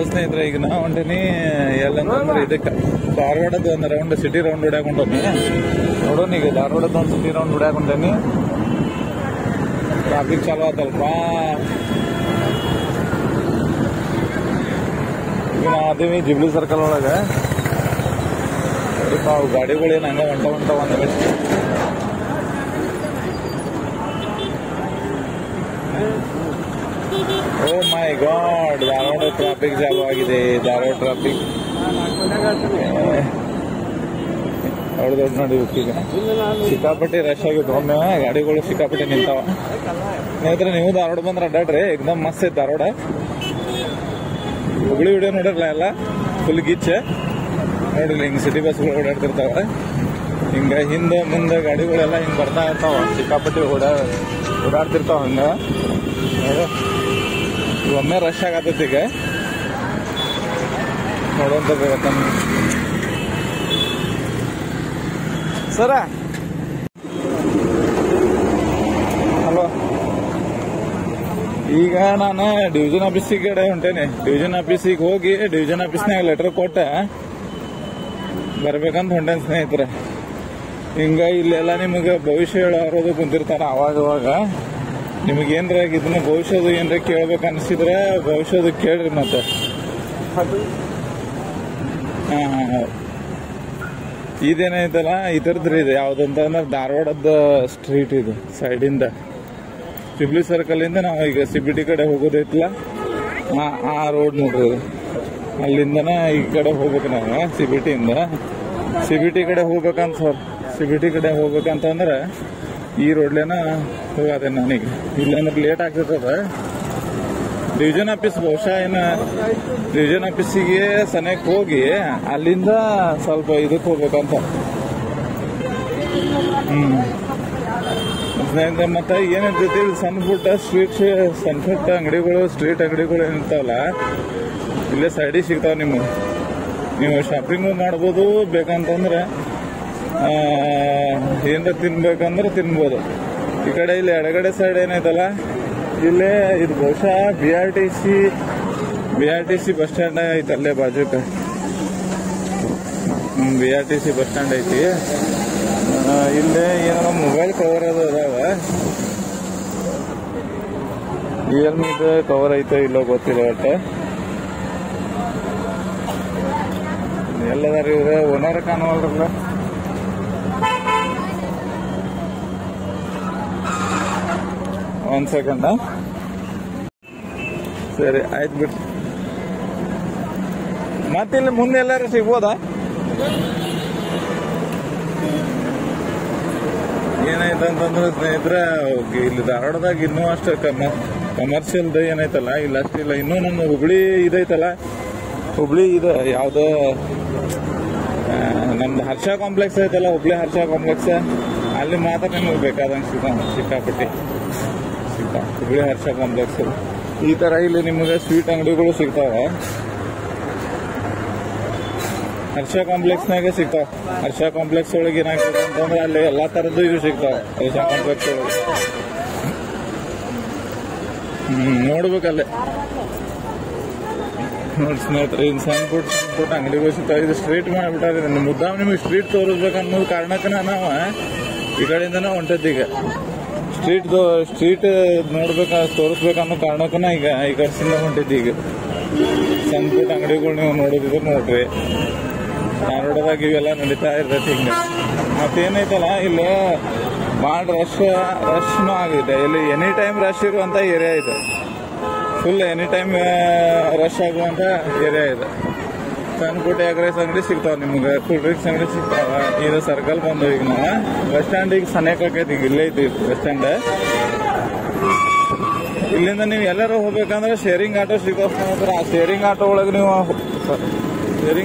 Hello ಸ್ನೇಹಿತರೆ, ಈಗ ನಾ ಹೊಂಟೀನಿ ಎಲ್ಲಂತಂದ್ರೆ ಇದಕ್ಕೆ ಧಾರವಾಡದ ಒಂದು ರೌಂಡ್ ಸಿಟಿ ರೌಂಡ್ ಹೊಡ್ಯಾಕ ಹೊಂಟೀನಿ. ನೋಡೋಣ ಈಗ ಧಾರವಾಡದ ಒಂದು ಸಿಟಿ ರೌಂಡ್ ಹೊಡ್ಯಾಕ ಹೊಂಟೀನಿ. ಟ್ರಾಫಿಕ್ ಚಾಲು ಆತಲ್ಪ. ಈಗ ನಾವು ಅದೀವಿ ಜಿಬ್ಲಿ ಸರ್ಕಲ್ ಒಳಗೆ. ಅವು ಗಾಡಿಗಳೇನು ಹಂಗೆ ಹೊಂಟ ಒಂದು ನಿಮಿಷ. ಓ ಮೈ ಗಾಡ್, ಧಾರವಾಡ ಟ್ರಾಫಿಕ್ ಚಾಲು ಆಗಿದೆ. ಧಾರವಾಡ ಟ್ರಾಫಿಕ್ ದೊಡ್ಡ ನೋಡಿ. ಈಗ ಸಿಕ್ಕಾಪಟ್ಟಿ ರಶ್ ಆಗಿತ್ತು. ಒಮ್ಮೆ ಗಾಡಿಗಳು ಸಿಕ್ಕಾಪಟ್ಟಿ ನಿಂತಾವ. ಸ್ನೇಹಿತರೆ, ನೀವು ಧಾರವಾಡ ಬಂದ್ರೆ ಅಡ್ಡಾಡ್ರಿ, ಎಕ್ದಮ್ ಮಸ್ತ್ ಐತೆ ಧಾರವಾಡ. ಹುಬ್ಳಿ ವಿಡಿಯೋ ನೋಡಿರಲ್ಲ, ಎಲ್ಲ ಫುಲ್ ಗಿಚ್ಚ ನೋಡಿಲ್ಲ. ಹಿಂಗೆ ಸಿಟಿ ಬಸ್ಗಳು ಓಡಾಡ್ತಿರ್ತಾವ. ಹಿಂಗೆ ಹಿಂದೆ ಮುಂದೆ ಗಾಡಿಗಳೆಲ್ಲ ಹಿಂಗೆ ಬರ್ತಾ ಇರ್ತಾವ. ಸಿಕ್ಕಾಪಟ್ಟಿ ಓಡಾಡ್ತಿರ್ತಾವ. ಹಂಗೆ ಒಮ್ಮೆ ರಶ್ ಆಗತ್ತೈತಿ. ಈಗ ನೋಡುವಂತ ಸರ. ಹಲೋ, ಈಗ ನಾನು ಡಿವಿಷನ್ ಆಫೀಸಿಗೆ ಕಡೆ ಹೊಂಟೇನೆ. ಡಿವಿಷನ್ ಆಫೀಸಿಗೆ ಹೋಗಿ ಡಿವಿಷನ್ ಆಫೀಸ್ನಾಗ ಲೆಟರ್ ಕೊಟ್ಟ ಬರ್ಬೇಕಂತ ಹೊಂಟೇನೆ ಸ್ನೇಹಿತರೆ. ಹಿಂಗ ಇಲ್ಲೆಲ್ಲ ನಿಮಗೆ ಭವಿಷ್ಯ ಹೇಳೋದು ಕುಂತಿರ್ತಾರ. ಅವಾಗ ನಿಮಗೆ ಏನ್ರ ಇದನ್ನ ಭವಿಷ್ಯದ ಏನ್ರ ಕೇಳ್ಬೇಕು ಅನ್ಸಿದ್ರೆ ಭವಿಷ್ಯದ ಕೇಳ್ರಿ. ಮತ್ತೆ ಇದೇನೈತಲ್ಲ ಇದರದ್ರಿ, ಇದು ಯಾವ್ದಂತಂದ್ರೆ ಧಾರವಾಡದ ಸ್ಟ್ರೀಟ್. ಇದು ಸೈಡಿಂದ ಸಿಬ್ಲಿ ಸರ್ಕಲ್ ಇಂದ ನಾವು ಈಗ ಸಿಬಿಟಿ ಕಡೆ ಹೋಗೋದೈತಲ್ಲ, ಆ ರೋಡ್ ನೋಡ್ರಿ. ಅಲ್ಲಿಂದನ ಈ ಕಡೆ ಹೋಗ್ಬೇಕು ನಾವು. ಸಿಬಿಟಿ ಕಡೆ ಹೋಗ್ಬೇಕಂತ ಸರ್. ಸಿಬಿಟಿ ಕಡೆ ಹೋಗ್ಬೇಕಂತಂದ್ರೆ ಈ ರೋಡ್ಲೇನ ಹೋಗದೆ ನನಗೆ. ಇಲ್ಲಾಂದ್ರೆ ಲೇಟ್ ಆಗ್ತಿರ್ತದ. ಡಿವಿಷನ್ ಆಫೀಸ್ ಬಹುಶಃ ಡಿವಿಷನ್ ಆಫೀಸಿಗೆ ಸನೇಕ್ ಹೋಗಿ ಅಲ್ಲಿಂದ ಸ್ವಲ್ಪ ಇದಕ್ಕೆ ಹೋಗ್ಬೇಕಂತ. ಮತ್ತೆ ಏನಿರ್ತೈತಿ, ಸಣ್ಣ ಪುಟ್ಟ ಸಣ್ಣ ಪುಟ್ಟ ಅಂಗಡಿಗಳು, ಸ್ಟ್ರೀಟ್ ಅಂಗಡಿಗಳು ಏನಿರ್ತಾವಲ್ಲ, ಇಲ್ಲೇ ಸೈಡಿಗೆ ಸಿಗ್ತಾವ. ನೀವು ಶಾಪಿಂಗು ಮಾಡ್ಬೋದು. ಬೇಕಂತಂದ್ರೆ ಏನಾರ ತಿನ್ಬೇಕಂದ್ರೆ ತಿನ್ಬೋದು. ಈ ಕಡೆ ಇಲ್ಲಿ ಎಡಗಡೆ ಸೈಡ್ ಏನೈತಲ್ಲ, ಇಲ್ಲೇ ಇದು ಬಹುಶಃ BRTC ಬಸ್ ಸ್ಟ್ಯಾಂಡ್ ಐತಿ. ಅಲ್ಲೇ ಬಾಜುಕ BRTC ಬಸ್ ಸ್ಟ್ಯಾಂಡ್ ಐತಿ. ಇಲ್ಲೇ ಏನಾರ ಮೊಬೈಲ್ ಕವರ್ ಅದಾವ. ರಿಯಲ್ಮಿದ ಕವರ್ ಐತೋ ಇಲ್ಲೋ ಗೊತ್ತಿಲ್ಲ. ಒಟ್ಟು ಎಲ್ಲದಾರ ಇವ್ರೆ ಓನರ್ ಕಾಣುವಲ್ರಲ್ಲ. ಒಂದ್ ಸೆಕೆಂಡ್. ಸರಿ, ಆಯ್ತು ಬಿಟ್ಟು. ಮತ್ತಿಲ್ಲಿ ಮುಂದೆ ಎಲ್ಲಾರು ಸಿಗ್ಬೋದಾ? ಏನಾಯ್ತಂತಂದ್ರೆ ಸ್ನೇಹಿತರೆ, ಇಲ್ಲಿ ಧಾರವಾಡದಾಗ ಇನ್ನೂ ಅಷ್ಟು ಕಮರ್ಷಿಯಲ್ ಏನೈತಲ್ಲ ಇಲ್ಲ ಅಷ್ಟಿಲ್ಲ. ಇನ್ನೂ ನಮ್ಮ ಹುಬ್ಳಿ ಇದೈತಲ್ಲ, ಹುಬ್ಳಿ ಇದು ಯಾವ್ದೋ ನಮ್ದು ಹರ್ಷ ಕಾಂಪ್ಲೆಕ್ಸ್ ಐತಲ್ಲ, ಹುಬ್ಳಿ ಹರ್ಷ ಕಾಂಪ್ಲೆಕ್ಸ್, ಅಲ್ಲಿ ಮಾತ್ರ ನಿಮಗೆ ಬೇಕಾದಂಗೆ ಸಿಕ್ಕಾಪಟ್ಟಿ ಹುಬ್ಳಿ ಹರ್ಷ ಕಾಂಪ್ಲೆಕ್ಸ್. ಈ ತರ ಇಲ್ಲಿ ನಿಮಗೆ ಸ್ವೀಟ್ ಅಂಗಡಿಗಳು ಸಿಗ್ತಾವ. ಹರ್ಷ ಕಾಂಪ್ಲೆಕ್ಸ್ನಾಗೆ ಸಿಗ್ತಾವ. ಹರ್ಷ ಕಾಂಪ್ಲೆಕ್ಸ್ ಒಳಗೆ ಏನಾಗ್ತದೆ ಅಂತಂದ್ರೆ ಅಲ್ಲಿ ಎಲ್ಲಾ ತರದ್ದು ಇದು ಸಿಗ್ತಾವ. ಹರ್ಷ ಕಾಂಪ್ಲೆಕ್ಸ್ ಒಳಗೆ ನೋಡ್ಬೇಕಲ್ಲೇ. ನೋಡಿ ಸ್ನೇಹಿತರೆ, ಇನ್ ಸಣ್ಣ ಪುಟ್ಟ ಅಂಗಡಿಗಳು ಸಿಗ್ತಾವ. ಇದು ಸ್ಟ್ರೀಟ್ ಮಾಡಿಬಿಟ್ಟಾರೆ. ಮುದ್ದಾಮ್ ನಿಮಗೆ ಸ್ಟ್ರೀಟ್ ತೋರಿಸ್ಬೇಕು ಅನ್ನೋದು ಕಾರಣಕ್ಕ ನಾವು ಈ ಕಡೆಯಿಂದನೇ ಹೊಂಟದ್ದು. ಈಗ ಸ್ಟ್ರೀಟ್ ತೋರಿಸ್ಬೇಕನ್ನೋ ಕಾರಣಕ್ಕನ ಈಗ ಈ ಕಡೆಯಿಂದ ಹೊಂಟಿದ್ದು. ಈಗ ಸಣ್ಣ ಪುಟ್ಟ ಅಂಗಡಿಗಳು ನೀವು ನೋಡೋದಿದ್ರೆ ನೋಡ್ರಿ. ಧಾರವಾಡದಾಗ ಇವೆಲ್ಲ ನಡೀತಾ ಇರ್ತೈತಿ. ಹಿಂಗೆ ಮತ್ತೇನೈತಲ್ಲ, ಇಲ್ಲಿ ಭಾಳ ರಶ್ನು ಆಗಿದೆ. ಇಲ್ಲಿ ಎನಿ ಟೈಮ್ ರಶ್ ಇರುವಂತ ಏರಿಯಾ ಇದೆ. ಫುಲ್ ಎನಿ ಟೈಮ್ ರಶ್ ಆಗುವಂತ ಏರಿಯಾ ಇದೆ. ಸಣ್ಣ ಪುಟ್ಟ ಎಗ್ ರೈಸ್ ಅಂಗಡಿ ಸಿಗ್ತಾವ ನಿಮ್ಗೆ, ಕೂಲ್ ಡ್ರಿಂಕ್ಸ್ ಅಂಗಡಿ ಸಿಗ್ತಾವ. ಇದು ಸರ್ಕಲ್ ಬಂದು ಈಗ ನಾವು ಬಸ್ ಸ್ಟ್ಯಾಂಡ್ ಈಗ ಸನೇಕ ಆಕೈತಿ. ಈಗ ಇಲ್ಲೇ ಐತಿ ಬಸ್ ಸ್ಟ್ಯಾಂಡ್. ಇಲ್ಲಿಂದ ನೀವು ಎಲ್ಲರೂ ಹೋಗ್ಬೇಕಂದ್ರೆ ಶೇರಿಂಗ್ ಆಟೋ ಸಿಗ್ತಾವ. ಆ ಶೇರಿಂಗ್ ಆಟೋ ಒಳಗೆ ನೀವು ಹೋಗ್ರಿ.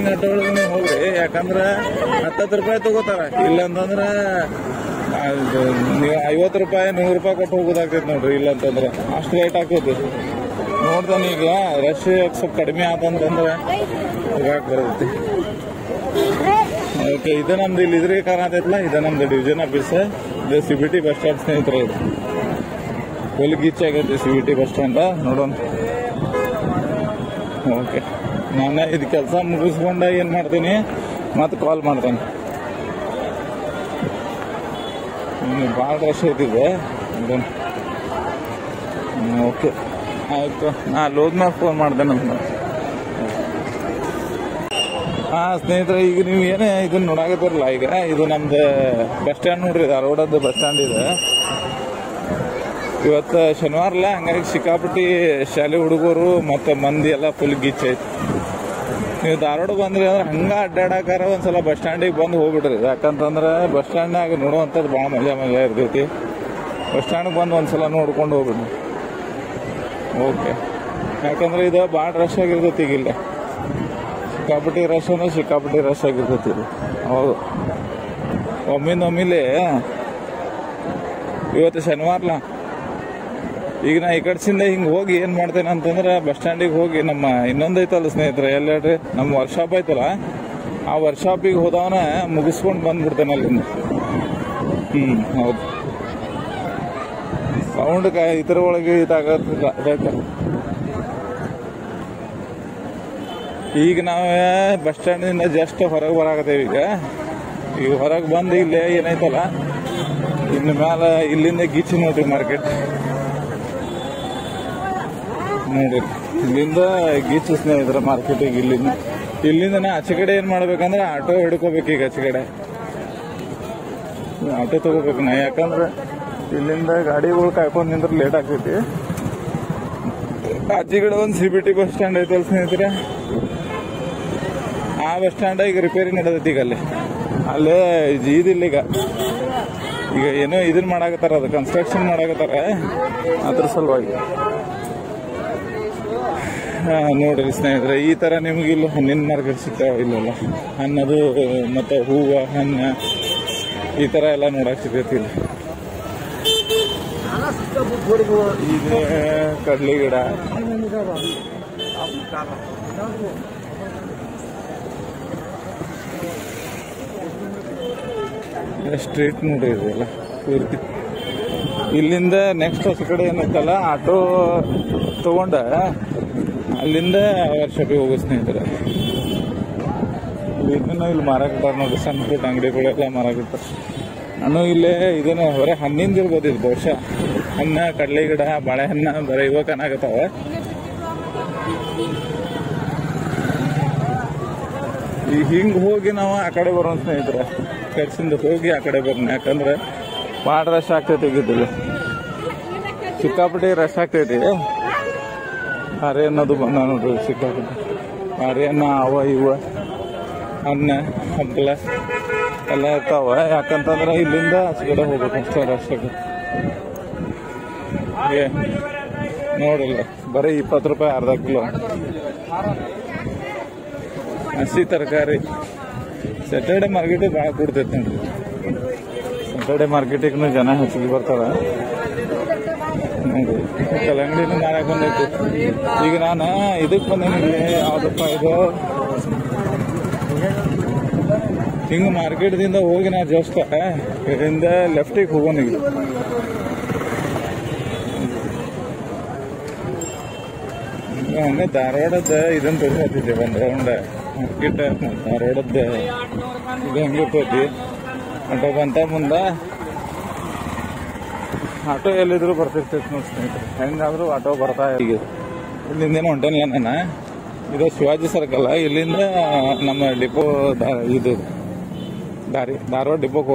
ಯಾಕಂದ್ರೆ 10 ರೂಪಾಯಿ ತಗೋತಾರ. ಇಲ್ಲಂತಂದ್ರೆ ನೀವು 50 ರೂಪಾಯಿ 100 ರೂಪಾಯಿ ಕೊಟ್ಟು ಹೋಗೋದಾಗ್ತೈತಿ ನೋಡ್ರಿ. ಇಲ್ಲಂತಂದ್ರೆ ಅಷ್ಟು ರೇಟ್ ಆಗ್ತೈತಿ. ನೋಡ್ತಾನೆ ಈಗ ರಶ್ ಸ್ವಲ್ಪ ಕಡಿಮೆ ಆತಂತಂದ್ರೆ ಹೋಗಾಕ್ ಬರ್ತೈತಿ. ಓಕೆ, ಇದು ನಮ್ದು ಇಲ್ಲಿ ಇದ್ರಿಗೆ ಕಾಣತೈತಲ್ಲ, ಇದು ನಮ್ದು ಡಿವಿಷನ್ ಆಫೀಸ್. ಇದು ಸಿಬಿಟಿ ಬಸ್ ಸ್ಟ್ಯಾಂಡ್ ಸ್ನೇಹಿತರೆ. ಇದು ಫುಲ್ ಗಿಚ್ ಆಗೈತಿ ಸಿಬಿಟಿ ಬಸ್ ಸ್ಟ್ಯಾಂಡ್. ನೋಡೋಣ. ಓಕೆ. ನಾನು ಇದು ಕೆಲಸ ಮುಗಿಸ್ಕೊಂಡ ಏನ್ ಮಾಡ್ತೀನಿ ಮತ್ತೆ ಕಾಲ್ ಮಾಡ್ತೇನೆ. ಭಾಳ ರಶ್ ಐತಿದೆ. ಓಕೆ ಆಯ್ತು, ನಾ ಅಲ್ಲಿ ಹೋದ್ಮೇಲೆ ಫೋನ್ ಮಾಡ್ತೇನೆ ಅಂತ. ಹಾ ಸ್ನೇಹಿತರೆ, ಈಗ ನೀವು ಏನೇ ಇದನ್ನ ನೋಡಾಕತ್ತಿರಲ್ಲ, ಈಗ ಇದು ನಮ್ದು ಬಸ್ ಸ್ಟ್ಯಾಂಡ್ ನೋಡ್ರಿ, ಧಾರವಾಡದ ಬಸ್ ಸ್ಟ್ಯಾಂಡ್ ಇದೆ. ಇವತ್ತು ಶನಿವಾರಲ್ಲ, ಹಂಗಾಗಿ ಸಿಕ್ಕಾಪಟ್ಟಿ ಶಾಲೆ ಹುಡುಗರು ಮತ್ತು ಮಂದಿ ಎಲ್ಲ ಫುಲ್ ಗಿಚ್ ಐತಿ. ನೀವು ಧಾರವಾಡ ಬಂದ್ರಿ ಅಂದ್ರೆ ಹಂಗ ಅಡ್ಡಾಡಕಾರ ಒಂದ್ಸಲ ಬಸ್ ಸ್ಟ್ಯಾಂಡಿಗೆ ಬಂದು ಹೋಗ್ಬಿಡ್ರಿ. ಯಾಕಂತಂದ್ರೆ ಬಸ್ ಸ್ಟ್ಯಾಂಡ್ನಾಗ ನೋಡುವಂಥದ್ದು ಭಾಳ ಮಜಾ ಇರ್ತೈತಿ. ಬಸ್ ಸ್ಟ್ಯಾಂಡ್ಗೆ ಬಂದು ಒಂದ್ಸಲ ನೋಡ್ಕೊಂಡು ಹೋಗ್ಬಿಡ್ರಿ. ಓಕೆ, ಯಾಕಂದ್ರೆ ಇದು ಭಾಳ ರಶ್ ಆಗಿರ್ತೈತಿ. ಈಗಿಲ್ಲ ಸಿಕ್ಕಾಪಟ್ಟಿ ರಶ್ ಅಂದ್ರೆ ಸಿಕ್ಕಾಪಟ್ಟಿ ರಶ್ ಆಗಿರ್ತೈತಿ ಇದು. ಹೌದು, ಒಮ್ಮಿಲೆ ಇವತ್ತು ಶನಿವಾರಲ್ಲ, ಈಗ ನಾ ಈ ಕಡೆಸಿಂದ ಹಿಂಗೆ ಹೋಗಿ ಏನು ಮಾಡ್ತೇನೆ ಅಂತಂದ್ರೆ ಬಸ್ ಸ್ಟ್ಯಾಂಡಿಗೆ ಹೋಗಿ ನಮ್ಮ ಇನ್ನೊಂದು ಐತಲ್ಲ ಸ್ನೇಹಿತರೆ, ಎಲ್ಲ ಹೇಳ್ರಿ, ನಮ್ಮ ವರ್ಕ್ಶಾಪ್ ಐತಲ್ಲ, ಆ ವರ್ಕ್ಶಾಪಿಗೆ ಹೋದವನ ಮುಗಿಸ್ಕೊಂಡು ಬಂದ್ಬಿಡ್ತೇನೆ ಅಲ್ಲಿಂದ. ಹೌದು, ಸೌಂಡ್ ಇತರ ಒಳಗೆ ಇದಾಗತ್ತಿಲ್ಲ. ಅದಕ್ಕೆ ಈಗ ನಾವು ಬಸ್ ಸ್ಟ್ಯಾಂಡಿಂದ ಜಸ್ಟ್ ಹೊರಗೆ ಬರಾಕತ್ತೇವೆ. ಈಗ ಹೊರಗೆ ಬಂದು ಇಲ್ಲೇ ಏನೈತಲ್ಲ, ಇನ್ನು ಮ್ಯಾಲ ಇಲ್ಲಿಂದ ಗೀಚಿ ನೋಡ್ರಿ ಮಾರ್ಕೆಟ್ ನೋಡ್ರಿ, ಇಲ್ಲಿಂದ ಗೀಚು ಸ್ನೇಹಿತರ ಮಾರ್ಕೆಟಿಗೆ. ಇಲ್ಲಿಂದ ನಾ ಆಚೆ ಕಡೆ ಏನ್ ಮಾಡ್ಬೇಕಂದ್ರೆ ಆಟೋ ಹಿಡ್ಕೋಬೇಕು. ಈಗ ಆಚೆ ಕಡೆ ಆಟೋ ತಗೋಬೇಕು ನಾ, ಯಾಕಂದ್ರೆ ಇಲ್ಲಿಂದ ಗಾಡಿಗಳು ಕಾಯ್ಕೊಂಡು ನಿಂದ್ರೆ ಲೇಟ್ ಆಗ್ತೈತಿ. ಆಚೆ ಕಡೆ ಒಂದು CBT ಬಸ್ ಸ್ಟ್ಯಾಂಡ್ ಐತಲ್ಲ ಸ್ನೇಹಿತರೆ, ಆ ಬಸ್ ಸ್ಟ್ಯಾಂಡ್ ಈಗ ರಿಪೇರಿ ನಡೆದೈತಿ. ಈಗ ಅಲ್ಲೇ ಇದಿಲ್ಲ. ಈಗ ಏನೋ ಇದನ್ನ ಮಾಡಾಕತ್ತಾರ, ಅದು ಕನ್ಸ್ಟ್ರಕ್ಷನ್ ಮಾಡಾಕತ್ತಾರ, ಅದ್ರ ಸಲುವಾಗಿ. ನೋಡ್ರಿ ಸ್ನೇಹಿತರೆ, ಈ ತರ ನಿಮ್ಗೆ ಇಲ್ಲ ಹಣ್ಣಿನ ಮಾರ್ಕೆಟ್ ಸಿಗ್ತಾವ ಇಲ್ಲಲ್ಲ, ಹಣ್ಣದು ಮತ್ತೆ ಹೂವು ಹಣ್ಣು ಈ ತರ ಎಲ್ಲ ನೋಡಕ್ ಸಿಗ್ತೈತಿ. ಇದು ಕಡ್ಲಿ ಗಿಡ, ಸ್ಟ್ರೀಟ್ ನೋಡ್ರಿ ಇದೆಲ್ಲ ಪೂರ್ತಿ. ಇಲ್ಲಿಂದ ನೆಕ್ಸ್ಟ್ ಹೊಸ ಕಡೆ ಏನೈತಲ್ಲ, ಆಟೋ ತಗೊಂಡ ಅಲ್ಲಿಂದ ವರ್ಕ್ಶಾಪಿಗೆ ಹೋಗೋ ಸ್ನೇಹಿತರೆ. ಇದನ್ನ ಇಲ್ಲಿ ಮಾರಾಕತ್ತಾರ ನೋಡ್ರಿ, ಸಣ್ಣ ಪುಟ್ಟ ಅಂಗಡಿಗಳೆಲ್ಲ ಮಾರಾಕತ್ತಾರ. ನಾನು ಇಲ್ಲೇ ಇದನ್ನ ಹೊರ ಹಣ್ಣಿಂದ ಇರ್ಬೋದು ಇದು ಬಹುಶಃ. ಹಣ್ಣ, ಕಡಲೆ ಗಿಡ, ಬಾಳೆಹಣ್ಣ ಬರೀ ಇವ ಕಾಣಾಕತ್ತಾವ. ಈಗ ಹಿಂಗೆ ಹೋಗಿ ನಾವು ಆ ಕಡೆ ಬರೋಣ ಸ್ನೇಹಿತರೆ, ಕಡ್ಸಿಂದ ಹೋಗಿ ಆ ಕಡೆ ಬರೋಣ. ಯಾಕಂದ್ರೆ ಭಾಳ ರಶ್ ಆಗ್ತೈತಿ. ಈಗಿದ್ದಿಲ್ಲ ಸಿಕ್ಕಾಪಟ್ಟಿ ರಶ್ ಆಗ್ತೈತಿ. ಹಾರೆ ಅನ್ನೋದು ಬಂದ ನೋಡ್ರಿ, ಸಿಕ್ಕಾಪಟ್ಟಿ ಹಾರೆ ಅನ್ನ, ಅವ ಇವ ಅನ್ನ ಹಂಪಲ ಎಲ್ಲ ಇರ್ತಾವ. ಯಾಕಂತಂದ್ರೆ ಇಲ್ಲಿಂದ ಆಚೆ ಕಡೆ ಹೋಗ್ಬೇಕು ಅಷ್ಟೇ ರಶ್ ಆಗತ್ತೆ. ನೋಡಿಲ್ಲ, ಬರೀ 20 ರೂಪಾಯಿ ಅರ್ಧ ಕಿಲೋ ಹಸಿ ತರಕಾರಿ. ಸ್ಯಾಟರ್ಡೆ ಮಾರ್ಕೆಟಿಗೆ ಭಾಳ ಕೊಡ್ತೈತೆ ನೋಡ್ರಿ. ಸ್ಯಾಟರ್ಡೆ ಮಾರ್ಕೆಟಿಗೂ ಜನ ಹೆಚ್ಚಿಗೆ ಬರ್ತಾರ ನೋಡ್ರಿ. ಕಲ್ಲಂಗಡಿನೂ ಮಾರಾಕ್ ಬಂದೈತಿ. ಈಗ ನಾನು ಇದಕ್ಕೆ ಬಂದೇನಿ, ಯಾವ್ದಪ್ಪ ಇದು, ಹಿಂಗೆ ಮಾರ್ಕೆಟ್ದಿಂದ ಹೋಗಿ ನಾ ಜಸ್ಟ್ ಇದರಿಂದ ಲೆಫ್ಟಿಗೆ ಹೋಗೋಣ. ಈಗ ಹಂಗೆ ಧಾರವಾಡದ ಇದನ್ನ ತೋರಿಸ್ತಿದ್ದೆ, ಒಂದು ರೌಂಡ್ ಮಾರ್ಕೆಟ್ ಧಾರವಾಡದ ಇದು ಹಂಗೆ ತೋತಿ. ಆಟೋ ಬಂತ ಮುಂದೆ, ಆಟೋ ಎಲ್ಲಿದ್ರು ಬರ್ತಿರ್ತೈತಿ ನೋಡಿ ಸ್ನೇಹಿತರೆ. ಹೆಂಗಾದ್ರೂ ಆಟೋ ಬರ್ತಾ. ಈಗ ಇಲ್ಲಿಂದೇನು ಹೊಂಟೇನಿ ನಾನು, ಇದು ಶಿವಾಜಿ ಸರ್ಕಲ್. ಇಲ್ಲಿಂದ ನಮ್ಮ ಡಿಪೋ ಇದು ದಾರಿ ಧಾರವಾಡ ಡಿಪೋಗೆ